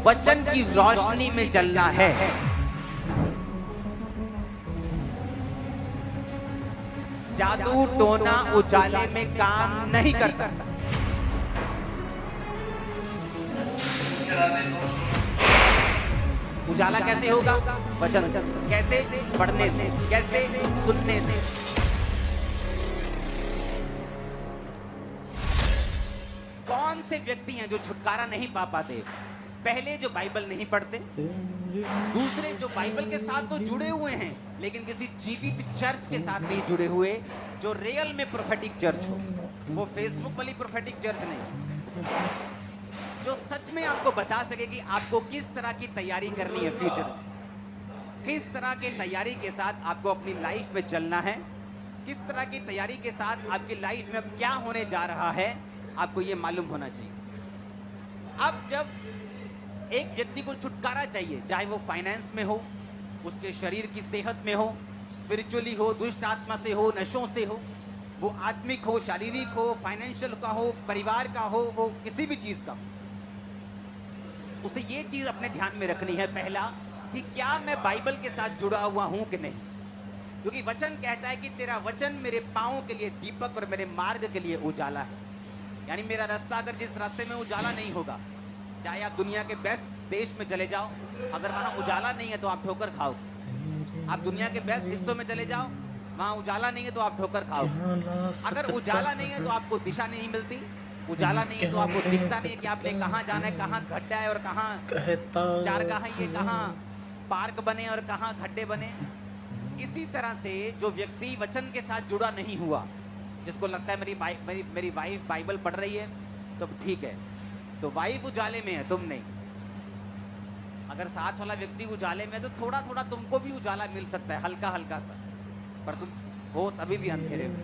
वचन की रोशनी में चलना है। जादू टोना उजाले में काम नहीं करता। उजाला कैसे होगा? वचन से। कैसे? पढ़ने से। कैसे? सुनने से। कौन से व्यक्ति हैं जो छुटकारा नहीं पा पाते? पहले जो बाइबल नहीं पढ़ते, दूसरे जो बाइबल के साथ तो जुड़े हुए हैं लेकिन किसी जीवित चर्च के साथ नहीं जुड़े हुए, जो रियल में प्रोफेटिक चर्च हो, वो फेसबुक वाली प्रोफेटिक चर्च नहीं, जो सच में आपको बता सके कि आपको किस तरह की तैयारी करनी है फ्यूचर में, किस तरह की तैयारी के साथ आपको अपनी लाइफ में चलना है, किस तरह की तैयारी के साथ आपकी लाइफ में अब क्या होने जा रहा है, आपको ये मालूम होना चाहिए। अब जब एक व्यक्ति को छुटकारा चाहिए, चाहे वो फाइनेंस में हो, उसके शरीर की सेहत में हो, स्पिरिचुअली हो, दुष्ट आत्मा से हो, नशों से हो, वो आत्मिक हो, शारीरिक हो, फाइनेंशियल का हो, परिवार का हो, वो किसी भी चीज का, उसे ये चीज अपने ध्यान में रखनी है पहला कि क्या मैं बाइबल के साथ जुड़ा हुआ हूं कि नहीं। क्योंकि वचन कहता है कि तेरा वचन मेरे पांवों के लिए दीपक और मेरे मार्ग के लिए उजाला है। यानी मेरा रास्ता अगर जिस रास्ते में उजाला नहीं होगा, चाहे आप दुनिया के बेस्ट देश में चले जाओ, अगर वहां उजाला नहीं है तो आप ठोकर खाओगे। आप दुनिया के बेस्ट हिस्सों में चले जाओ, वहां उजाला नहीं है तो आप ठोकर खाओगे। अगर उजाला नहीं है तो आपको दिशा नहीं मिलती, उजाला नहीं है तो आपको दिखता नहीं है कि आपने कहाँ जाना है, कहाँ गड्ढा है और कहाँ चारगाह, ये कहाँ पार्क बने और कहाँ गड्ढे बने। इसी तरह से जो व्यक्ति वचन के साथ जुड़ा नहीं हुआ, जिसको लगता है मेरी वाइफ बाइबल पढ़ रही है तो ठीक है, तो वाइफ उजाले में है, तुम नहीं। अगर साथ वाला व्यक्ति उजाले में है तो थोड़ा थोड़ा तुमको भी उजाला मिल सकता है, हल्का हल्का सा, पर तुम हो तभी भी अंधेरे में।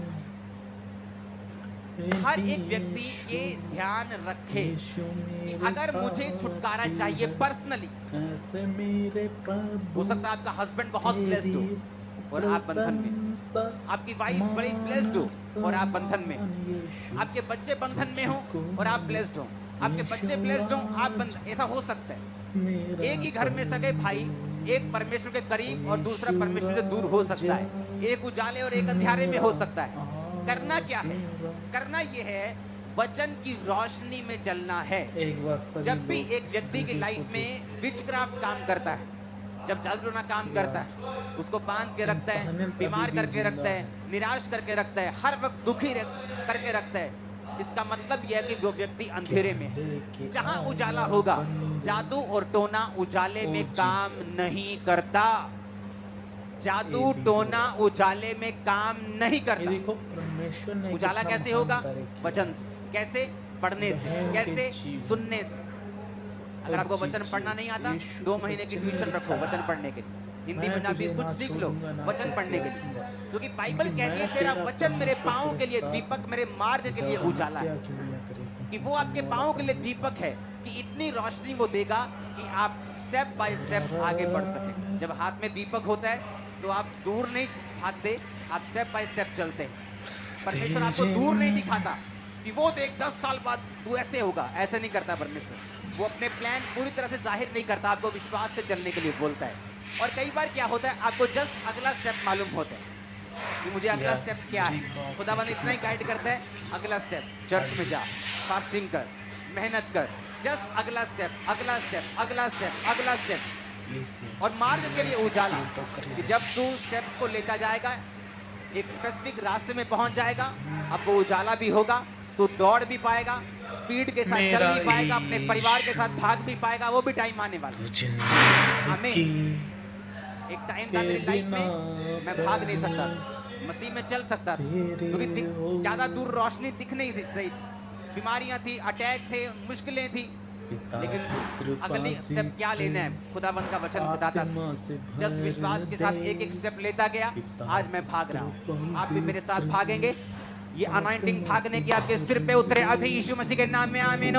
हर एक व्यक्ति ये ध्यान रखे कि अगर मुझे छुटकारा चाहिए पर्सनली, हो सकता है आपका हस्बैंड बहुत ब्लेस्ड हो और आप बंधन में, आपकी वाइफ बड़ी ब्लेस्ड हो और आप बंधन में, आपके बच्चे बंधन में हो और आप ब्लेस्ड हो, आपके बच्चे ब्लेस्ड हो, आप बंधन, ऐसा हो सकता है। एक ही घर में सगे भाई, एक परमेश्वर के करीब और दूसरा परमेश्वर से दूर हो सकता है, एक उजाले और एक अंधेरे में हो सकता है। करना क्या है? करना यह है वचन की रोशनी में चलना है। जब भी एक व्यक्ति की लाइफ में विचक्राफ्ट काम करता है, जब जादू टोना काम करता है, उसको बांध के रखता है, बीमार करके रखता है, निराश करके रखता है, हर वक्त दुखी करके रखता है, इसका मतलब यह है कि वो व्यक्ति अंधेरे में है। जहां उजाला होगा, जादू और टोना उजाले में काम नहीं करता। जादू टोना उजाले में काम नहीं करता। उजाला कैसे होगा? वचन से। कैसे? पढ़ने से। कैसे? सुनने से। अगर आपको वचन पढ़ना नहीं आता, 2 महीने की ट्यूशन रखो वचन पढ़ने के लिए, हिंदी पंजाबी कुछ सीख लो वचन पढ़ने के लिए। क्योंकि बाइबल कहती है तेरा वचन मेरे पांवों के लिए दीपक, मेरे मार्ग के लिए उजाला है। कि वो आपके पांवों के लिए दीपक है कि इतनी रोशनी वो देगा कि आप स्टेप बाय स्टेप आगे बढ़ सके। जब हाथ में दीपक होता है तो आप दूर नहीं भागते, आप स्टेप बाय स्टेप चलते हैं। परमेश्वर आपको दूर नहीं दिखाता कि वो देख 10 साल बाद तू ऐसे होगा, ऐसे नहीं करता परमेश्वर। वो अपने प्लान पूरी तरह से जाहिर नहीं करता, आपको विश्वास से चलने के लिए बोलता है। और कई बार क्या होता है, आपको जस्ट अगला स्टेप मालूम होता है कि मुझे अगला स्टेप क्या है। खुदावन इतना ही गाइड करता है, अगला स्टेप चर्च में जा, फास्टिंग कर, मेहनत कर, जस्ट अगला स्टेप, अगला स्टेप, अगला स्टेप, अगला स्टेप। और मार्ग के लिए उजाला कि जब तू स्टेप्स को लेता जाएगा, एक स्पेसिफिक रास्ते में पहुंच जाएगा, अब वो उजाला भी होगा, तो दौड़ भी पाएगा, स्पीड के साथ चल भी पाएगा, अपने परिवार के साथ भाग भी पाएगा। वो भी टाइम आने वाला है। हमें एक टाइम था मेरी लाइफ में, मैं भाग नहीं सकता था, मसीह में चल सकता था क्योंकि ज्यादा दूर रोशनी दिख नहीं रही थी, बीमारियां थी, अटैक थे, मुश्किलें थी। लेकिन अगली स्टेप क्या लेना है, खुदावन का वचन बताता था। जस्ट विश्वास के साथ एक एक स्टेप लेता गया, आज मैं भाग रहा हूँ। आप भी मेरे साथ भागेंगे। ये अनॉइंटिंग भागने की आपके सिर पे उतरे अभी यीशु मसीह के नाम में, आमीन।